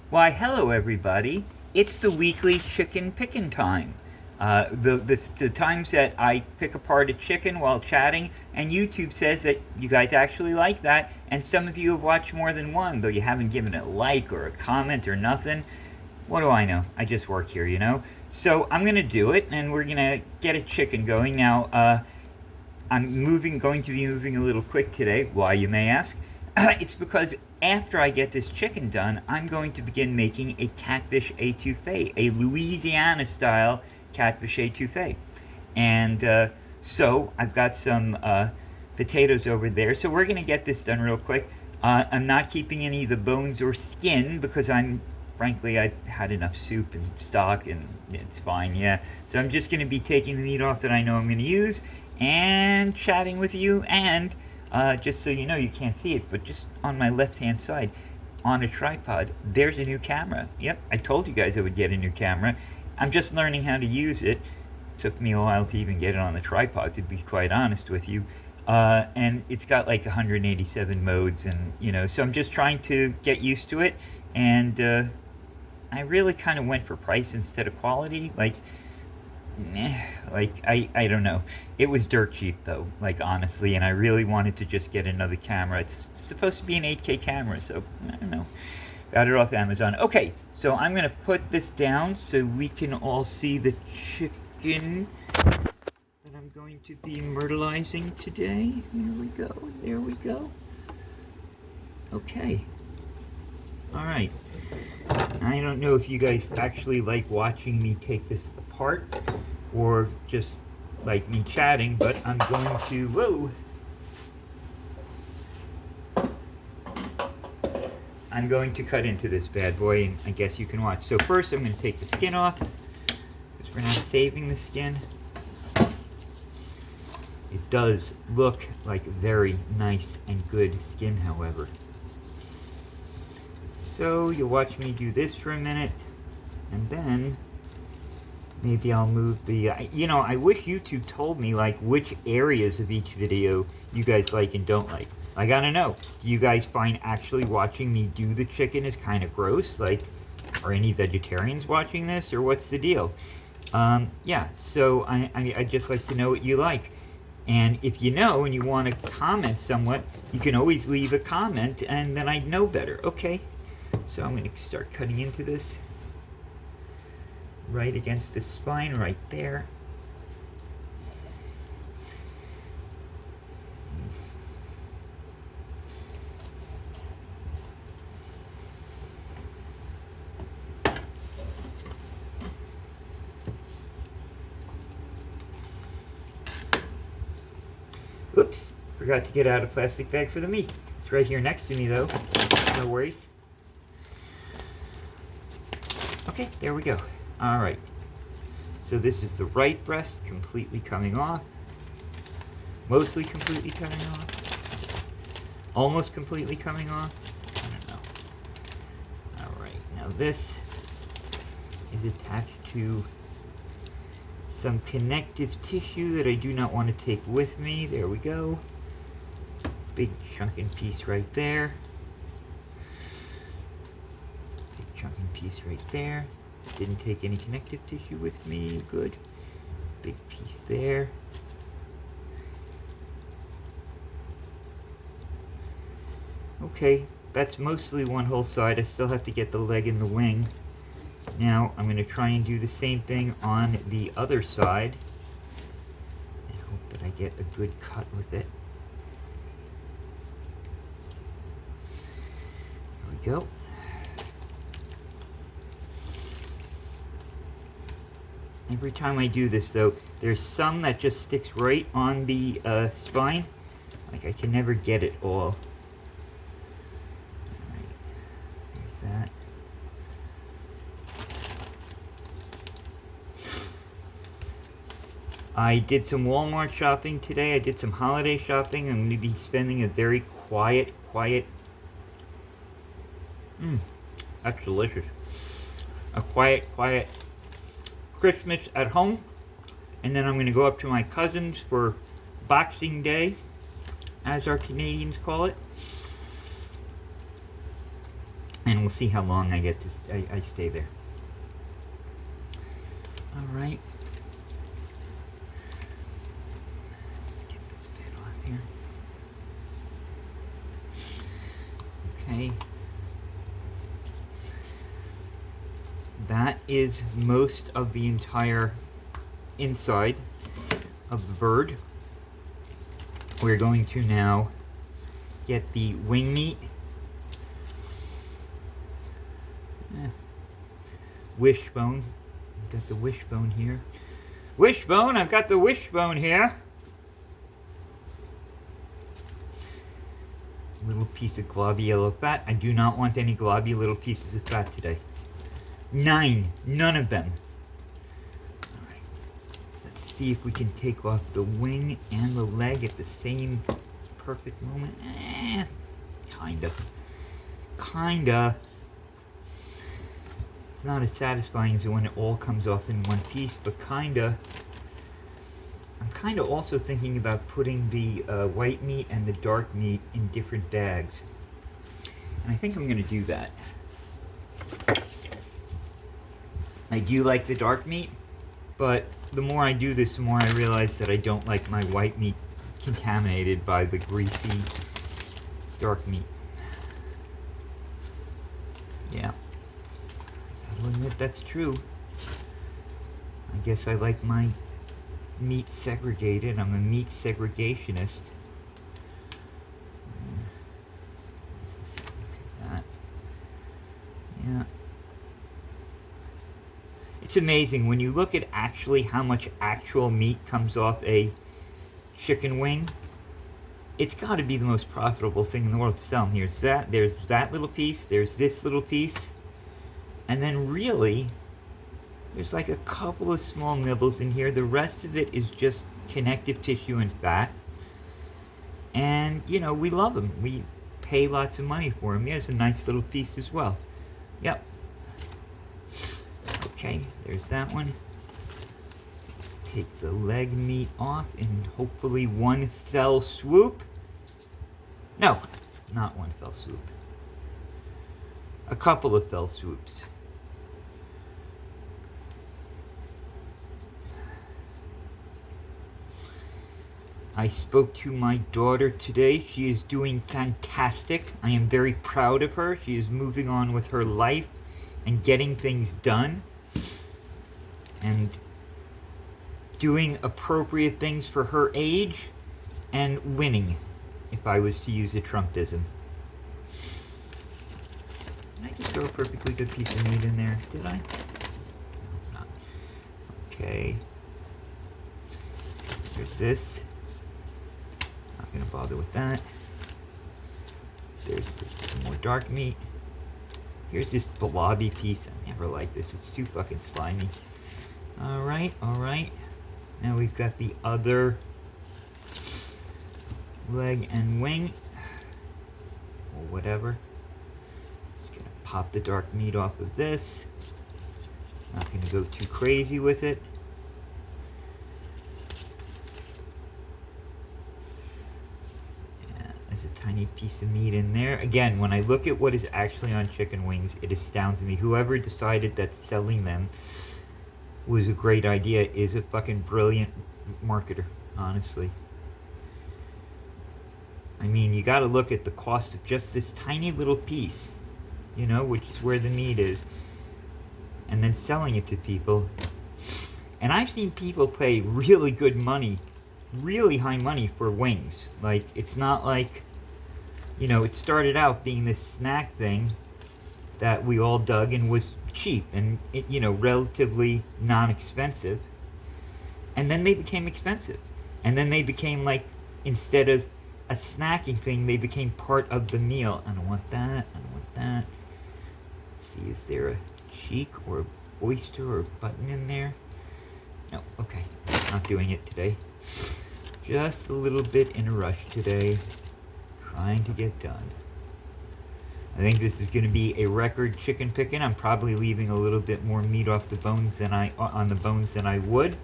Why, hello everybody. It's the weekly chicken pickin' time. The times that I pick apart a chicken while chatting, and YouTube says that you guys actually like that, and some of you have watched more than one, though you haven't given it a like or a comment or nothing. What do I know? I just work here, you know? So I'm gonna do it, and we're gonna get a chicken going. Now, going to be moving a little quick today. Why, you may ask? It's because after I get this chicken done, I'm going to begin making a catfish étouffée, a Louisiana style catfish étouffée. And so I've got some potatoes over there. So we're going to get this done real quick. I'm not keeping any of the bones or skin because frankly, I had enough soup and stock and it's fine, yeah. So I'm just going to be taking the meat off that I know I'm going to use and chatting with you. And just so you know, you can't see it, but just on my left-hand side, on a tripod, there's a new camera. Yep, I told you guys I would get a new camera. I'm just learning how to use it. Took me a while to even get it on the tripod, to be quite honest with you. And it's got like 187 modes, and so I'm just trying to get used to it. And I really kind of went for price instead of quality. I don't know. It was dirt cheap though, honestly, and I really wanted to just get another camera. It's supposed to be an 8K camera, so I don't know. Got it off Amazon. Okay, so I'm gonna put this down so we can all see the chicken that I'm going to be myrtleizing today. Here we go. There we go. Okay. All right. I don't know if you guys actually like watching me take this apart or just like me chatting, but I'm going to, I'm going to cut into this bad boy, and I guess you can watch. So first I'm going to take the skin off, because we're not saving the skin. It does look like very nice and good skin, however. So you'll watch me do this for a minute, and then maybe I'll move the, I wish YouTube told me which areas of each video you guys like and don't like. I gotta know, do you guys find actually watching me do the chicken is kind of gross? Are any vegetarians watching this, or what's the deal? Yeah, so I'd just like to know what you like. And if you know and you want to comment somewhat, you can always leave a comment, and then I'd know better. Okay. So I'm going to start cutting into this right against the spine right there. Oops, forgot to get out a plastic bag for the meat. It's right here next to me though, no worries. Okay, there we go. All right. So this is the right breast completely coming off. Mostly completely coming off. Almost completely coming off. I don't know. All right. Now this is attached to some connective tissue that I do not want to take with me. There we go. Big chunking piece right there. Chunking piece right there. Didn't take any connective tissue with me. Good. Big piece there. Okay, that's mostly one whole side. I still have to get the leg and the wing. Now I'm going to try and do the same thing on the other side and hope that I get a good cut with it. There we go. Every time I do this though, there's some that just sticks right on the spine. I can never get it all. Alright, there's that. I did some Walmart shopping today. I did some holiday shopping. I'm going to be spending a very quiet, that's delicious. A quiet Christmas at home, and then I'm going to go up to my cousin's for Boxing Day, as our Canadians call it. And we'll see how long I get to I stay there. All right. Let's get this bit off here. Okay. That is most of the entire inside of the bird. We're going to now get the wing meat. Wishbone. Got the wishbone here. Wishbone, I've got the wishbone here. Little piece of globby yellow fat. I do not want any globby little pieces of fat today. 9. None of them. Alright. Let's see if we can take off the wing and the leg at the same perfect moment. Kinda. Kinda. It's not as satisfying as when it all comes off in one piece, but kinda. I'm kinda also thinking about putting the white meat and the dark meat in different bags. And I think I'm gonna do that. I do like the dark meat, but the more I do this, the more I realize that I don't like my white meat contaminated by the greasy dark meat. Yeah. I'll admit that's true. I guess I like my meat segregated. I'm a meat segregationist. That. Yeah. It's amazing when you look at actually how much actual meat comes off a chicken wing. It's got to be the most profitable thing in the world to sell. And there's that little piece, there's this little piece, and then really, there's like a couple of small nibbles in here. The rest of it is just connective tissue and fat. And, you know, we love them. We pay lots of money for them. Here's a nice little piece as well. Yep. Okay, there's that one. Let's take the leg meat off in hopefully one fell swoop. No, not one fell swoop. A couple of fell swoops. I spoke to my daughter today. She is doing fantastic. I am very proud of her. She is moving on with her life and getting things done. And doing appropriate things for her age and winning, if I was to use a Trumpism. Did I just throw a perfectly good piece of meat in there? Did I? No, it's not. Okay. There's this. Not gonna bother with that. There's some more dark meat. Here's this blobby piece. I never like this. It's too fucking slimy. Alright, alright. Now we've got the other leg and wing. Or whatever. Just gonna pop the dark meat off of this. Not gonna go too crazy with it. Yeah, there's a tiny piece of meat in there. Again, when I look at what is actually on chicken wings, it astounds me. Whoever decided that selling them was a great idea is a fucking brilliant marketer, honestly. I mean, you gotta look at the cost of just this tiny little piece, you know, which is where the meat is, and then selling it to people. And I've seen people pay really good money, really high money for wings. Like, it's not like, you know, it started out being this snack thing that we all dug and was cheap and, you know, relatively non-expensive, and then they became expensive, and then they became, like, instead of a snacking thing, they became part of the meal. I don't want that. I don't want that. Let's see, is there a cheek or oyster or button in there? No. Okay, not doing it today. Just a little bit in a rush today, trying to get done. I think this is going to be a record chicken picking. I'm probably leaving a little bit more meat off the bones than on the bones than I would.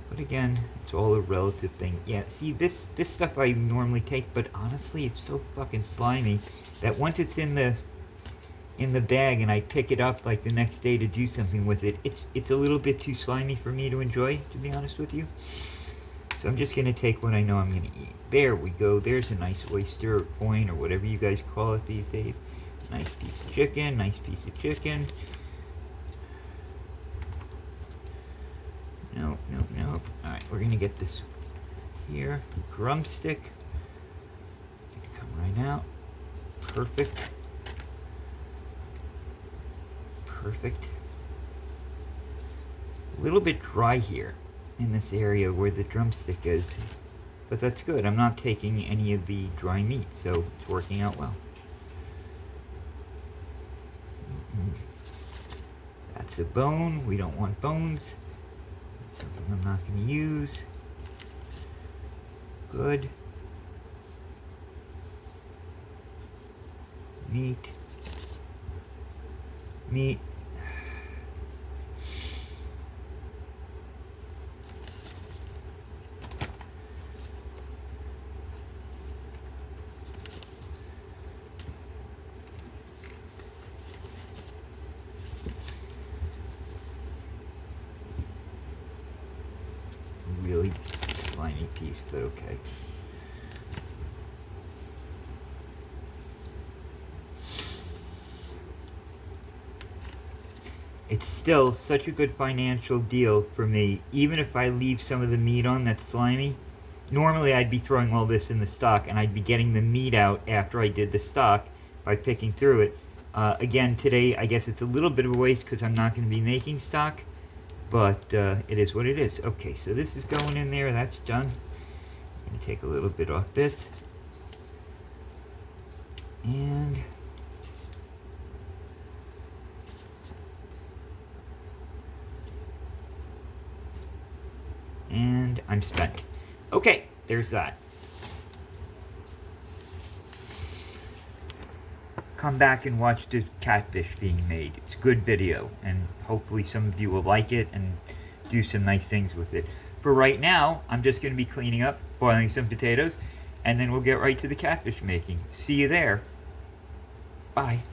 But again, it's all a relative thing. Yeah, see, this stuff I normally take, but honestly, it's so fucking slimy that once it's in the in the bag and I pick it up like the next day to do something with it, it's a little bit too slimy for me to enjoy, to be honest with you. So I'm just going to take what I know I'm going to eat. There we go. There's a nice oyster or coin or whatever you guys call it these days. Nice piece of chicken. Nice piece of chicken. No, no, no. Alright, we're going to get this here. Drumstick. Come right out. Perfect. Perfect. A little bit dry here in this area where the drumstick is, but that's good. I'm not taking any of the dry meat, so it's working out well. That's a bone. We don't want bones. That's something I'm not going to use. Good. Meat. Meat. Really slimy piece, but okay. It's still such a good financial deal for me, even if I leave some of the meat on that's slimy. Normally I'd be throwing all this in the stock and I'd be getting the meat out after I did the stock by picking through it. Again, today I guess it's a little bit of a waste because I'm not going to be making stock. But it is what it is. Okay, so this is going in there. That's done. I'm going to take a little bit off this. And I'm spent. Okay, there's that. Come back and watch the catfish being made. It's a good video, and hopefully some of you will like it and do some nice things with it. For right now, I'm just going to be cleaning up, boiling some potatoes, and then we'll get right to the catfish making. See you there. Bye.